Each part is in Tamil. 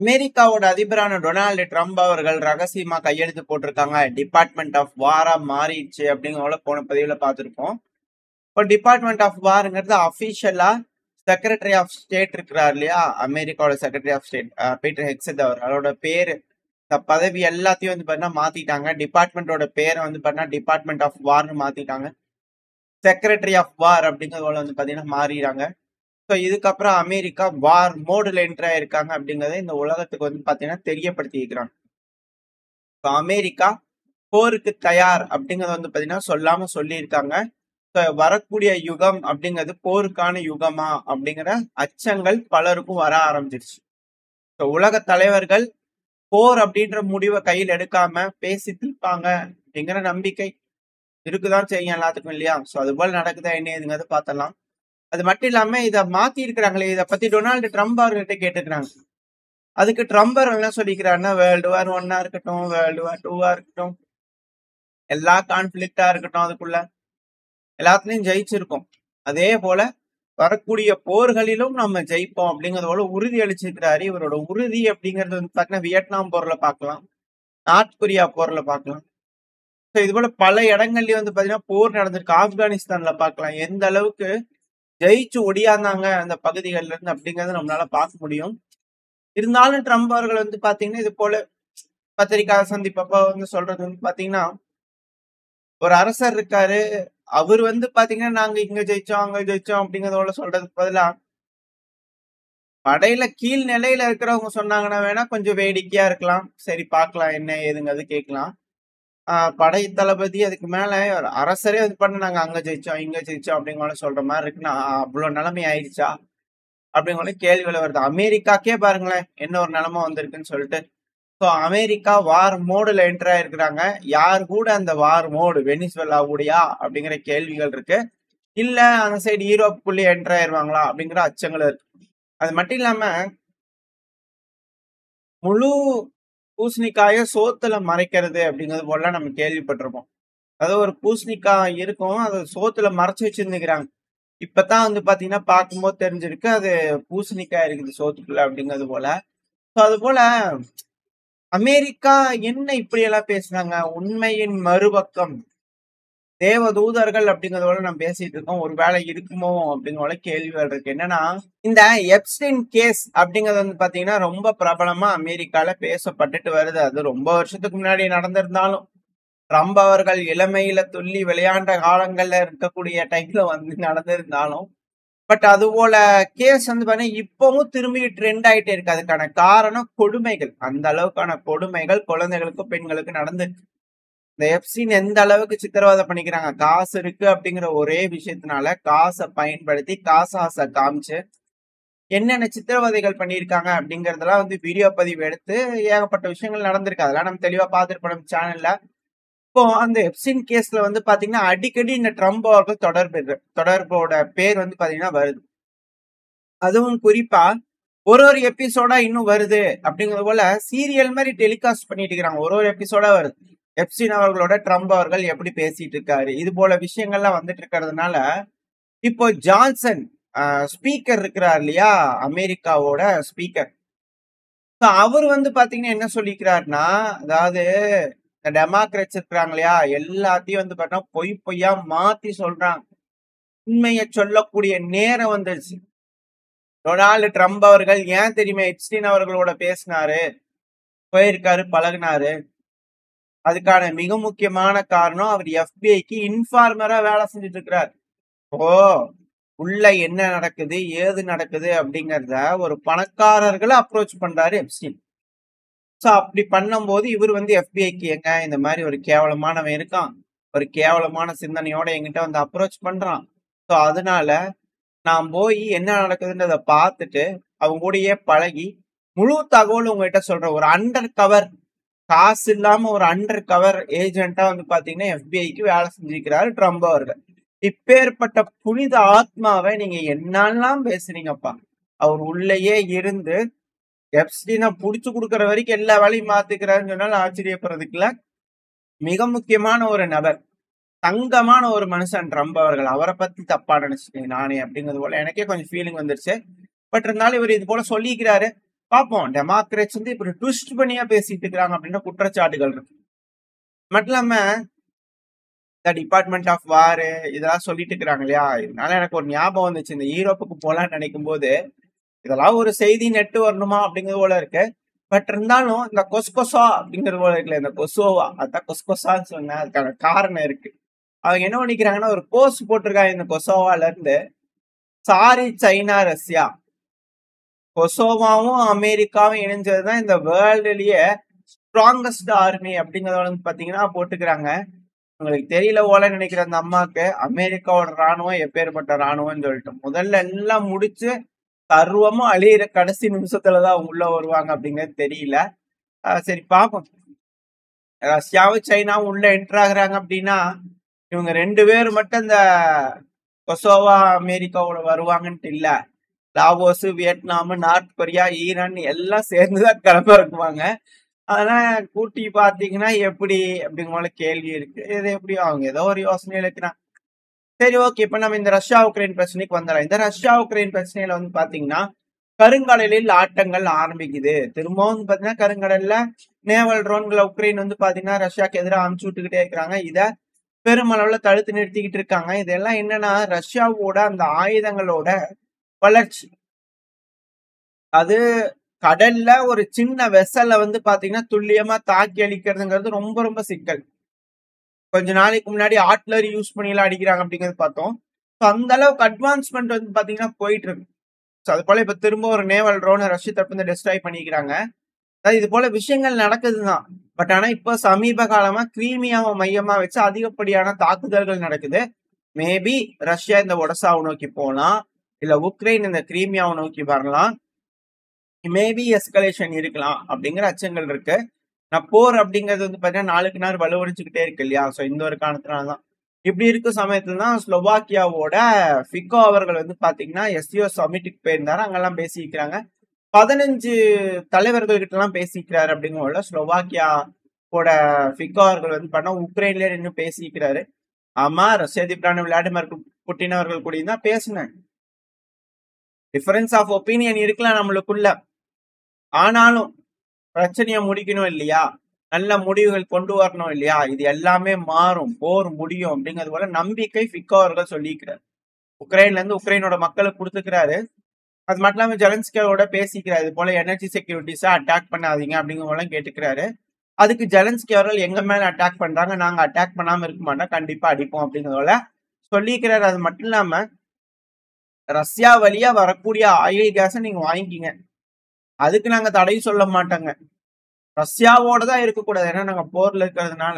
அமெரிக்காவோட அதிபரான டொனால்டு ட்ரம்ப் அவர்கள் ரகசியமா கையெழுத்து போட்டிருக்காங்க. டிபார்ட்மெண்ட் ஆஃப் வாரா மாறிடுச்சு அப்படிங்கிற போன பதிவுல பார்த்திருப்போம். இப்போ டிபார்ட்மெண்ட் ஆஃப் வார்ங்கிறது அபிஷியலா செக்ரட்டரி ஆஃப் ஸ்டேட் இருக்கிறார் இல்லையா, அமெரிக்காவோட secretary of state Peter Hegseth அவரோட பேரு, இந்த பதவி எல்லாத்தையும் வந்து பார்த்தீங்கன்னா மாத்திட்டாங்க. டிபார்ட்மெண்டோட பேரை வந்து பார்த்தீங்கன்னா டிபார்ட்மெண்ட் ஆஃப் வார்னு மாத்திட்டாங்க. செக்ரட்டரி ஆஃப் வார் அப்படிங்கிறத வந்து பார்த்தீங்கன்னா மாறிடுறாங்க. ஸோ இதுக்கப்புறம் அமெரிக்கா வார் மோடுல என்ட்ரு ஆயிருக்காங்க அப்படிங்கறத இந்த உலகத்துக்கு வந்து பாத்தீங்கன்னா தெரியப்படுத்தி இருக்கிறாங்க. இப்போ அமெரிக்கா போருக்கு தயார் அப்படிங்கறத வந்து பாத்தீங்கன்னா சொல்லாம சொல்லியிருக்காங்க. வரக்கூடிய யுகம் அப்படிங்கிறது போருக்கான யுகமா அப்படிங்கிற அச்சங்கள் பலருக்கும் வர ஆரம்பிச்சிருச்சு. உலக தலைவர்கள் போர் அப்படின்ற முடிவை கையில் எடுக்காம பேசி தீர்ப்பாங்க அப்படிங்கிற நம்பிக்கை இருக்குதான் செய்யும் எல்லாத்துக்கும் இல்லையா. ஸோ அது போல நடக்குதா என்ன ஏதுங்கிறது பார்த்தலாம். அது மட்டும் இல்லாம இதை மாத்தி இருக்கிறாங்களே, இதை பத்தி டொனால்டு ட்ரம்ப் அவர்கிட்ட கேட்டுக்கிறாங்க. அதுக்கு ட்ரம்ப் என்ன சொல்லிக்கிறாருன்னா, வேர்ல்டு வார் 1 இருக்கட்டும், வேர்ல்டு வார் 2 இருக்கட்டும், எல்லா கான்ஃபிளிக்டா இருக்கட்டும், அதுக்குள்ள எல்லாத்துலயும் ஜெயிச்சிருக்கோம். அதே போல வரக்கூடிய போர்களிலும் நம்ம ஜெயிப்போம் அப்படிங்கறது போல உறுதி அளிச்சிருக்கிறாரு. இவரோட உறுதி அப்படிங்கிறது வந்து பாத்தீங்கன்னா வியட்நாம் போர்ல பார்க்கலாம், நார்த் கொரியா போர்ல பார்க்கலாம். ஸோ இது போல பல இடங்கள்லயும் வந்து பாத்தீங்கன்னா போர் நடந்திருக்கு. ஆப்கானிஸ்தான்ல பார்க்கலாம் எந்த அளவுக்கு ஜெயிச்சு ஒடியாந்தாங்க அந்த பகுதிகள்ல இருந்து அப்படிங்கறத நம்மளால பார்க்க முடியும். இருந்தாலும் ட்ரம்ப் அவர்கள் வந்து பாத்தீங்கன்னா இது போல பத்திரிகை சந்திப்பப்ப வந்து சொல்றது வந்து பாத்தீங்கன்னா, ஒரு அரசர் இருக்காரு, அவர் வந்து பாத்தீங்கன்னா நாங்க இங்க ஜெயிச்சோம் அங்க ஜெயிச்சோம் அப்படிங்கறதோட சொல்றதுக்கு பதிலா, படையில கீழ் நிலையில இருக்கிறவங்க சொன்னாங்கன்னா வேணா கொஞ்சம் வேடிக்கையா இருக்கலாம். சரி பார்க்கலாம் என்ன ஏதுங்கிறது கேட்கலாம். படை தளபதி அதுக்கு மேல அரசரே இது பண்ண நாங்க அங்க ஜெயிச்சோம் இங்க ஜெயிச்சோம் அப்படிங்கிற சொல்ற மாதிரி இருக்குன்னா அவ்வளவு நிலைமை ஆயிடுச்சா அப்படிங்கிற கேள்விகளை வருது. அமெரிக்காக்கே பாருங்களேன் என்ன ஒரு நிலைமை வந்திருக்குன்னு சொல்லிட்டு. ஸோ அமெரிக்கா வார் மோடுல என்டர் ஆயிருக்கிறாங்க. யார் கூட அந்த வார் மோடு வெனிசுவேலா கூடயா அப்படிங்கிற கேள்விகள் இருக்கு. இல்ல அந்த சைடு யூரோப்புக்குள்ளே என்டர் ஆயிருவாங்களா அப்படிங்கிற அச்சங்கள் இருக்கு. அது மட்டும் இல்லாம முழு பூசணிக்காய சோத்துல மறைக்கிறது அப்படிங்கிறது போல நம்ம கேள்விப்பட்டிருப்போம். அதாவது ஒரு பூசணிக்காய் இருக்கும், அது சோத்துல மறைச்சு வச்சிருந்துக்கிறாங்க. இப்பதான் வந்து பாத்தீங்கன்னா பார்க்கும்போது தெரிஞ்சிருக்கு அது பூசணிக்காய் இருக்குது சோத்துக்குள்ள அப்படிங்கிறது போல. ஸோ அது போல அமெரிக்கா என்ன இப்படி எல்லாம் பேசுறாங்க? உண்மையின் மறுபக்கம் தேவதூதர்கள் அப்படிங்கறதோட நம்ம பேசிட்டு இருக்கோம். ஒரு வேலை இருக்குமோ அப்படிங்கிற கேள்விகள் இருக்கு. என்னன்னா, இந்த எப்ஸ்டைன் கேஸ் அப்படிங்கறது வந்து பாத்தீங்கன்னா ரொம்ப பிரபலமா அமெரிக்கால பேசப்பட்டுட்டு வருது. அது ரொம்ப வருஷத்துக்கு முன்னாடி நடந்திருந்தாலும், ட்ரம்ப் அவர்கள் இளமையில துள்ளி விளையாண்ட காலங்கள்ல இருக்கக்கூடிய டைம்ல வந்து நடந்திருந்தாலும், பட் அது போல கேஸ் வந்து பாத்தீங்கன்னா இப்பவும் திரும்பி ட்ரெண்ட் ஆயிட்டே இருக்கு. அதுக்கான காரணம் கொடுமைகள். அந்த அளவுக்கான கொடுமைகள் குழந்தைகளுக்கும் பெண்களுக்கும் நடந்து இந்த எப்ஸ்டீன் எந்த அளவுக்கு சித்திரவதை பண்ணிக்கிறாங்க. காசு இருக்கு அப்படிங்கிற ஒரே விஷயத்தினால காசை பயன்படுத்தி காசாசை காமிச்சு என்னென்ன சித்திரவதைகள் பண்ணியிருக்காங்க அப்படிங்கறதெல்லாம் வந்து வீடியோ பதிவு எடுத்து ஏகப்பட்ட விஷயங்கள் நடந்திருக்கு. அதெல்லாம் நம்ம தெளிவா பார்த்துருப்போம் நம்ம சேனல்ல. இப்போ அந்த எப்ஸ்டீன் கேஸ்ல வந்து பாத்தீங்கன்னா அடிக்கடி இந்த ட்ரம்ப் அவர்கள் தொடர்போட பேர் வந்து பாத்தீங்கன்னா வருது. அதுவும் குறிப்பா ஒரு எபிசோடா இன்னும் வருது அப்படிங்கிறது போல சீரியல் மாதிரி டெலிகாஸ்ட் பண்ணிட்டு இருக்கிறாங்க. ஒரு எபிசோடா வருது. எப்ஸ்டீன் அவர்களோட ட்ரம்ப் அவர்கள் எப்படி பேசிட்டு இருக்காரு, இது போல விஷயங்கள்லாம் வந்துட்டு இருக்கிறதுனால இப்போ ஜான்சன் ஸ்பீக்கர் இருக்கிறார் இல்லையா, அமெரிக்காவோட ஸ்பீக்கர். அவர் வந்து பாத்தீங்கன்னா என்ன சொல்லிக்கிறாருன்னா, அதாவது இந்த டெமோக்ராட்ஸ் இருக்கிறாங்க இல்லையா, எல்லாத்தையும் வந்து பாத்தீங்கன்னா பொய்யா மாத்தி சொல்றாங்க. உண்மையை சொல்லக்கூடிய நேரம் வந்துருச்சு. டொனால்டு ட்ரம்ப் அவர்கள் ஏன் தெரியுமா எப்ஸ்டீன் அவர்களோட பேசினாரு, போயிருக்காரு, பழகினாரு? அதுக்கான மிக முக்கியமான காரணம் அவர் எஃபிஐக்கு இன்ஃபார்மரா வேலை செஞ்சுட்டு இருக்கிறார். ஓ உள்ள என்ன நடக்குது ஏது நடக்குது அப்படிங்கறத ஒரு பணக்காரர்களை அப்ரோச் பண்றாரு எப்ஸ்டீன். சோ அப்படி பண்ணும்போது இவர் வந்து எஃபிஐக்கு எங்க இந்த மாதிரி ஒரு கேவலமானவன் இருக்கான், ஒரு கேவலமான சிந்தனையோட என்கிட்ட வந்து அப்ரோச் பண்றான். ஸோ அதனால நான் போய் என்ன நடக்குதுன்றத பார்த்துட்டு அவங்க கூடயே பழகி முழு தகவல் உங்ககிட்ட சொல்றேன். ஒரு அண்டர் கவர், காசு இல்லாம ஒரு அண்டர் கவர் ஏஜென்ட்டா வந்து பாத்தீங்கன்னா எஃபிஐக்கு வேலை செஞ்சிருக்கிறாரு ட்ரம்ப் அவர்கள். இப்பேற்பட்ட புனித ஆத்மாவை நீங்க என்னெல்லாம் பேசுறீங்கப்பா. அவர் உள்ளேயே இருந்து எப்ஸ்டீனை புடிச்சு கொடுக்கற வரைக்கும் எல்லா வேலையும் மாத்துக்கிறாருன்னு சொன்னாலும் ஆச்சரியப்படுறதுக்குல. மிக முக்கியமான ஒரு நபர், தங்கமான ஒரு மனுஷன் ட்ரம்ப் அவர்கள். அவரை பத்தி தப்பா நினைச்சிட்டேன் நானே அப்படிங்கிறது போல எனக்கே கொஞ்சம் ஃபீலிங் வந்துருச்சு. பட் இருந்தாலும் இவர் இது போல சொல்லிக்கிறாரு. பார்ப்போம். டெமோக்ராட்ஸ் வந்து இப்படி ட்விஸ்ட் பண்ணியா பேசிட்டு இருக்கிறாங்க அப்படின்ற குற்றச்சாட்டுகள் இருக்கு. மட்டும் இல்லாம இந்த டிபார்ட்மெண்ட் ஆஃப் வார் இதெல்லாம் சொல்லிட்டு இருக்கிறாங்க இல்லையா? இதனால எனக்கு ஒரு ஞாபகம் வந்துச்சு. இந்த யூரோப்புக்கு போலான்னு நினைக்கும் போது இதெல்லாம் ஒரு செய்தி நெட்டு வரணுமா அப்படிங்கிறது போல இருக்கு. பட் இருந்தாலும் இந்த கொஸ்கொசா அப்படிங்கிறது போல இருக்குல்ல, இந்த கொசோவா அதான் கொஸ்கொசான்னு சொன்னேன். அதுக்கான காரணம் இருக்கு. அவங்க என்ன பண்ணிக்கிறாங்கன்னா ஒரு போஸ்ட் போட்டிருக்காங்க இந்த கொசோவால இருந்து, சாரி சைனா ரஷ்யா, கொசோவாவும் அமெரிக்காவும் இணைஞ்சதுதான் இந்த வேர்ல்டுலயே ஸ்ட்ராங்கஸ்ட் ஆர்மி அப்படிங்கறத வந்து பாத்தீங்கன்னா போட்டுக்கிறாங்க. உங்களுக்கு தெரியல போல நினைக்கிற அந்த அம்மாக்கு அமெரிக்காவோட ராணுவம் எப்பேற்பட்ட ராணுவம்னு சொல்லிட்டு முதல்ல எல்லாம் முடிச்சு சர்வமும் அழியிற கடைசி நிமிஷத்துலதான் அவங்க உள்ள வருவாங்க அப்படிங்கிறது தெரியல. சரி பார்ப்போம். ரஷ்யாவும் சைனாவும் உள்ள என்டர் ஆகுறாங்க அப்படின்னா இவங்க 2 பேர் மட்டும் இந்த கொசோவா அமெரிக்காவோட வருவாங்கன்ட்டு இல்ல, Laos, Vietnam, north Korea, Iran எல்லாம் சேர்ந்துதான் கிளம்ப இருக்குவாங்க. அதெல்லாம் கூட்டி பாத்தீங்கன்னா எப்படி அப்படிங்கிற கேள்வி இருக்கு. இது எப்படி அவங்க ஏதோ ஒரு யோசனையில இருக்கிறாங்க. சரி, ஓகே. இப்ப நம்ம இந்த ரஷ்யா உக்ரைன் பிரச்சனைக்கு வந்துடலாம். இந்த ரஷ்யா உக்ரைன் பிரச்சனையில வந்து பாத்தீங்கன்னா கருங்கடலில் ஆட்டங்கள் ஆரம்பிக்குது. திரும்பவும் வந்து பாத்தீங்கன்னா கருங்கடல்ல நேவல் ட்ரோன்களை உக்ரைன் வந்து பாத்தீங்கன்னா ரஷ்யாக்கு எதிராக அனுப்பிச்சு விட்டுக்கிட்டே இருக்கிறாங்க. இத பெருமளவுல தடுத்து நிறுத்திக்கிட்டு இருக்காங்க. இதெல்லாம் என்னன்னா ரஷ்யாவோட அந்த ஆயுதங்களோட வளர்ச்சி. அது கடல்ல ஒரு சின்ன வெசல்ல வந்து பாத்தீங்கன்னா துல்லியமா தாக்கி அழிக்கிறதுங்கிறது ரொம்ப ரொம்ப சிக்கல். கொஞ்ச நாளைக்கு முன்னாடி ஆர்ட்லரி யூஸ் பண்ணி எல்லாம் அடிக்கிறாங்க அப்படிங்கிறது பார்த்தோம். அந்த அளவுக்கு அட்வான்ஸ்மெண்ட் வந்து பாத்தீங்கன்னா போயிட்டு இருக்கு. அது போல இப்ப திரும்ப ஒரு நேவல் ட்ரோன் ரஷ்ய தரப்பு வந்து டெஸ்ட்ராய் பண்ணிக்கிறாங்க. அதாவது இது போல விஷயங்கள் நடக்குதுதான். பட் ஆனா இப்ப சமீப காலமா கிரீமியாவை மையமா வச்சு அதிகப்படியான தாக்குதல்கள் நடக்குது. மேபி ரஷ்யா இந்த ஒடசாவை நோக்கி போகலாம், இல்ல உக்ரைன் இந்த கிரீமியாவை நோக்கி வரலாம். மேபி எஸ்கலேஷன் இருக்கலாம் அப்படிங்கிற அச்சங்கள் இருக்கு. நான் போர் அப்படிங்கிறது வந்து பாத்தீங்கன்னா நாளுக்கு நாள் வலுவடைச்சுக்கிட்டே இருக்கு இல்லையா? சோ இந்த ஒரு காரணத்தினாலதான். இப்படி இருக்கும் சமயத்துல தான் ஸ்லோவாக்கியாவோட ஃபிகோ அவர்கள் வந்து பாத்தீங்கன்னா எஸ்சிஓ சமிட்டுக்கு போயிருந்தாரு. அங்கெல்லாம் பேசிக்கிறாங்க. 15 தலைவர்கள் கிட்ட எல்லாம் பேசிக்கிறாரு. அப்படிங்கிற ஸ்லோவாக்கியாவோட ஃபிகோ அவர்கள் வந்து பண்ண உக்ரைன்ல நின்று பேசிக்கிறாரு. ஆமா, ரஷ்ய அதிபரான விளாடிமிர் புட்டின் அவர்கள் கூட தான் பேசினேன். டிஃபரன்ஸ் ஆஃப் ஒப்பீனியன் இருக்கலாம் நம்மளுக்குள்ள, ஆனாலும் பிரச்சனையை முடிக்கணும் இல்லையா? நல்ல முடிவுகள் கொண்டு வரணும் இல்லையா? இது எல்லாமே மாறும், போர் முடியும் அப்படிங்கிறது போல நம்பிக்கை ஃபிகோ அவர்கள் சொல்லிக்கிறார். உக்ரைன்ல இருந்து உக்ரைனோட மக்களுக்கு கொடுத்துக்கிறாரு. அது மட்டும் இல்லாம ஜெலன்ஸ்கியோட பேசிக்கிறாரு. இது போல எனர்ஜி செக்யூரிட்டிஸா அட்டாக் பண்ணாதீங்க அப்படிங்கிற போல கேட்டுக்கிறாரு. அதுக்கு ஜெலன்ஸ்கி அவர்கள் எங்க மேல அட்டாக் பண்றாங்க, நாங்க அட்டாக் பண்ணாம இருக்க மாட்டோம், கண்டிப்பா அடிப்போம் அப்படிங்கிறதோட சொல்லிக்கிறாரு. அது மட்டும் இல்லாம ரஷ்யா வழியா வரக்கூடிய ஆயில் கேஸை நீங்க வாங்கிக்கிங்க, அதுக்கு நாங்க தடை சொல்ல மாட்டோங்க. ரஷ்யாவோட தான் இருக்கக்கூடாது, ஏன்னா நாங்க போர்ல இருக்கிறதுனால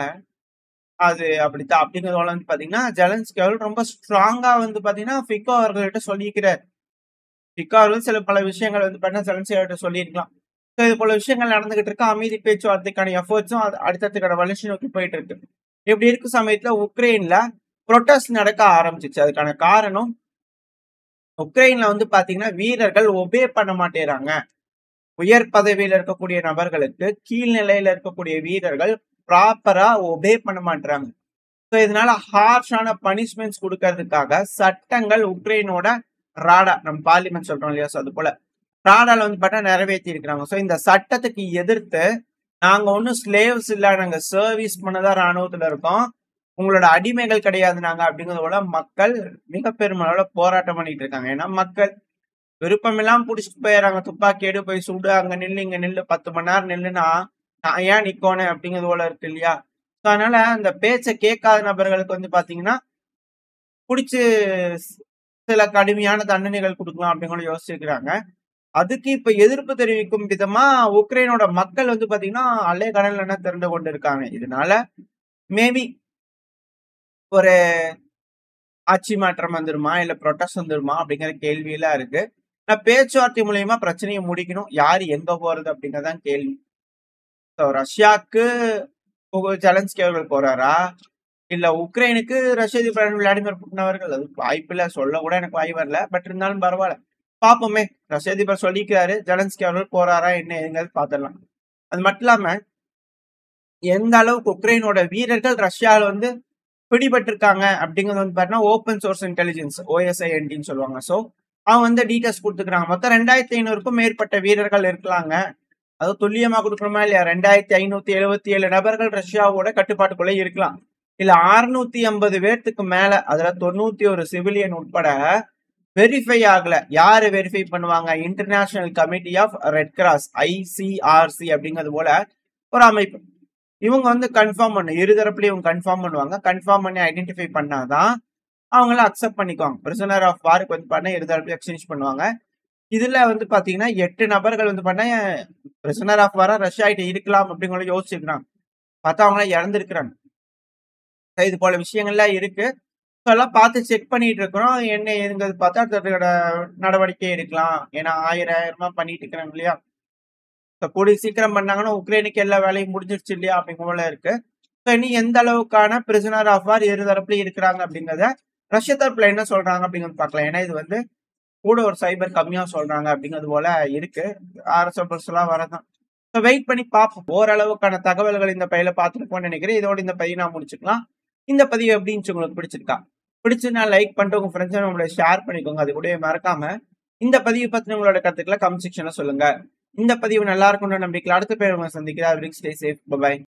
அது அப்படித்தான் அப்படிங்கிறதோட வந்து பாத்தீங்கன்னா ஜெலன்ஸ்கி அவர்கள் ரொம்ப ஸ்ட்ராங்கா வந்து பாத்தீங்கன்னா ஃபிகோ அவர்கள்ட்ட சொல்லிக்கிறார். ஃபிகோ அவர்கள் சில பல விஷயங்கள் வந்து பாத்தீங்கன்னா ஜெலன்ஸ்கி அவர்கிட்ட சொல்லியிருக்கலாம். ஸோ இது போல விஷயங்கள் நடந்துகிட்டு இருக்கு. அமைதி பேச்சுவார்த்தைக்கான எஃபர்ட்ஸும் அடுத்ததுக்கான வளர்ச்சி நோக்கி போயிட்டு இருக்கு. இப்படி இருக்க சமயத்துல உக்ரைன்ல ப்ரொட்டஸ்ட் நடக்க ஆரம்பிச்சிச்சு. அதுக்கான காரணம் உக்ரைன்ல வந்து பாத்தீங்கன்னா வீரர்கள் ஒபே பண்ண மாட்டேறாங்க. உயர் பதவியில இருக்கக்கூடிய நபர்களுக்கு கீழ்நிலையில இருக்கக்கூடிய வீரர்கள் ப்ராப்பரா ஒபே பண்ண மாட்டாங்க. ஸோ இதனால ஹார்ஷான பனிஷ்மெண்ட்ஸ் கொடுக்கறதுக்காக சட்டங்கள் உக்ரைனோட ராடா, நம்ம பார்லிமெண்ட் சொல்றோம் இல்லையா, அது போல ராடால வந்து பார்த்தா நிறைவேற்றி இருக்கிறாங்க. ஸோ இந்த சட்டத்துக்கு எதிர்த்து நாங்க ஒன்றும் ஸ்லேவ்ஸ் இல்லை, நாங்க சர்வீஸ் பண்ணதான் ராணுவத்துல இருக்கோம், உங்களோட அடிமைகள் கிடையாது நாங்க அப்படிங்கிறதோட மக்கள் மிக பெருமளவுல போராட்டம் பண்ணிட்டு இருக்காங்க. ஏன்னா மக்கள் விருப்பம் எல்லாம் புடிச்சிட்டு போயிடறாங்க. துப்பாக்கி எடு, போய் சுடு, அங்க நில்லு இங்க நில்லு, 10 மணி நேரம் நில்லுனா நான் ஏன் நிக்கோனேன் அப்படிங்கிறது போல இருக்கு இல்லையா? அதனால அந்த பேச்சை கேட்காத நபர்களுக்கு வந்து பாத்தீங்கன்னா புடிச்சு சில கடுமையான தண்டனைகள் கொடுக்கலாம் அப்படிங்கிற யோசிச்சிருக்கிறாங்க. அதுக்கு இப்ப எதிர்ப்பு தெரிவிக்கும் விதமா உக்ரைனோட மக்கள் வந்து பாத்தீங்கன்னா அலே கடல்ல திரண்டு கொண்டு இருக்காங்க. இதனால மேபி ஒரு ஆட்சி மாற்றம் வந்துருமா, இல்ல ப்ரொட்டஸ்ட் வந்துருமா அப்படிங்கிற கேள்வி எல்லாம் இருக்கு. நான் பேச்சுவார்த்தை மூலியமா பிரச்சனையை முடிக்கணும், யாரு எங்க போறது அப்படிங்கறதான் கேள்வி. ரஷ்யாவுக்கு ஜெலன்ஸ்கி அவர்கள் போறாரா, இல்ல உக்ரைனுக்கு ரஷ்ய அதிபர் விளாடிமிர் புட்டின் அவர்கள்? அது வாய்ப்பு இல்ல, சொல்ல கூட எனக்கு வாய் வரல. பட் இருந்தாலும் பரவாயில்ல, பாப்போமே. ரஷ்ய அதிபர் சொல்லிக்கிறாரு, ஜெலன்ஸ்கி அவர்கள் போறாரா என்ன எங்காவது பாத்திரலாம். அது மட்டும் இல்லாம எந்த அளவுக்கு உக்ரைனோட வீரர்கள் ரஷ்யால வந்து பிடிபட்டிருக்காங்க அப்படிங்கிறது வந்து பாத்தீங்கன்னா ஓப்பன் சோர்ஸ் இன்டெலிஜென்ஸ், OSINTன்னு சொல்லுவாங்க. ஸோ அவங்க வந்து டீட்டெயில்ஸ் குடுத்துக்கிறாங்க. மொத்தம் 2500க்கும் மேற்பட்ட வீரர்கள் இருக்கலாங்க. அதுவும் துல்லியமா குடுக்கணுமா இல்லையா? 2577 நபர்கள் ரஷ்யாவோட கட்டுப்பாட்டுக்குள்ள இருக்கலாம். இல்ல 650 பேத்துக்கு மேல, அதுல 91 சிவிலியன் உட்பட வெரிஃபை ஆகல. யாரு வெரிஃபை பண்ணுவாங்க? International committee of red cross ICRC அப்படிங்கிறது போல ஒரு அமைப்பு. இவங்க வந்து கன்ஃபார்ம் பண்ணும். இருதரப்புலயும் இவங்க கன்ஃபார்ம் பண்ணுவாங்க. கன்ஃபார்ம் பண்ணி ஐடென்டிஃபை பண்ணாதான் அவங்கள அக்செப்ட் பண்ணிக்குவாங்க. பிரிசனர் ஆஃப் வாருக்கு வந்து பண்ண இருதரப்புலயும் எக்ஸ்சேஞ்ச் பண்ணுவாங்க. இதுல வந்து பாத்தீங்கன்னா 8 நபர்கள் வந்து பண்ண பிரிசனர் ஆஃப் வாரா ரஷ்யா கிட்ட இருக்கலாம் அப்படிங்கிற யோசிச்சிருக்காங்க. பார்த்தா அவங்க இறந்துருக்கிறாங்க. இது போல விஷயங்கள்லாம் இருக்கு. எல்லாம் பார்த்து செக் பண்ணிட்டு இருக்கிறோம். என்ன ஏதுங்கிறது பார்த்தா அடுத்த நடவடிக்கை எடுக்கலாம். ஏன்னா 1000 பண்ணிட்டு இருக்கிறாங்க இல்லையா? கூடிய சீக்கிரம் பண்ணாங்கன்னா உக்ரைனுக்கு எல்லா வேலையும் முடிஞ்சிருச்சு இல்லையா? அப்படிங்கிற போல இருக்கு. இனி எந்த அளவுக்கான பிரிசனர் ஆஃப் வார் இரு தரப்புலயும் இருக்கிறாங்க அப்படிங்கிறத ரஷ்ய தரப்புல என்ன சொல்றாங்க அப்படிங்கிறது பார்க்கலாம். ஏன்னா இது வந்து கூட ஒரு சைபர் கம்மியா சொல்றாங்க அப்படிங்கிறது போல இருக்கு. RSS வரதான். வெயிட் பண்ணி பார்ப்போம். ஓரளவுக்கான தகவல்கள் இந்த பையில பார்த்துருப்போம்னு நினைக்கிறேன். இதோட இந்த பதிவு நான் முடிச்சுக்கலாம். இந்த பதிவு எப்படின்னு உங்களுக்கு பிடிச்சிருக்கா? பிடிச்சுன்னா லைக் பண்ணிட்டு உங்க ஃப்ரெண்ட்ஸ் நம்மளோட ஷேர் பண்ணிக்கோங்க. அது கூட மறக்காம இந்த பதிவு பத்தி உங்களோட கருத்துக்களை கமெண்ட் செக்ஷன்ல சொல்லுங்க. இந்த பதிவு நல்லா இருக்கும்னு நம்பிக்கையில் அடுத்த பேர் உங்களை சந்திக்கிறேன். Stay safe. பை.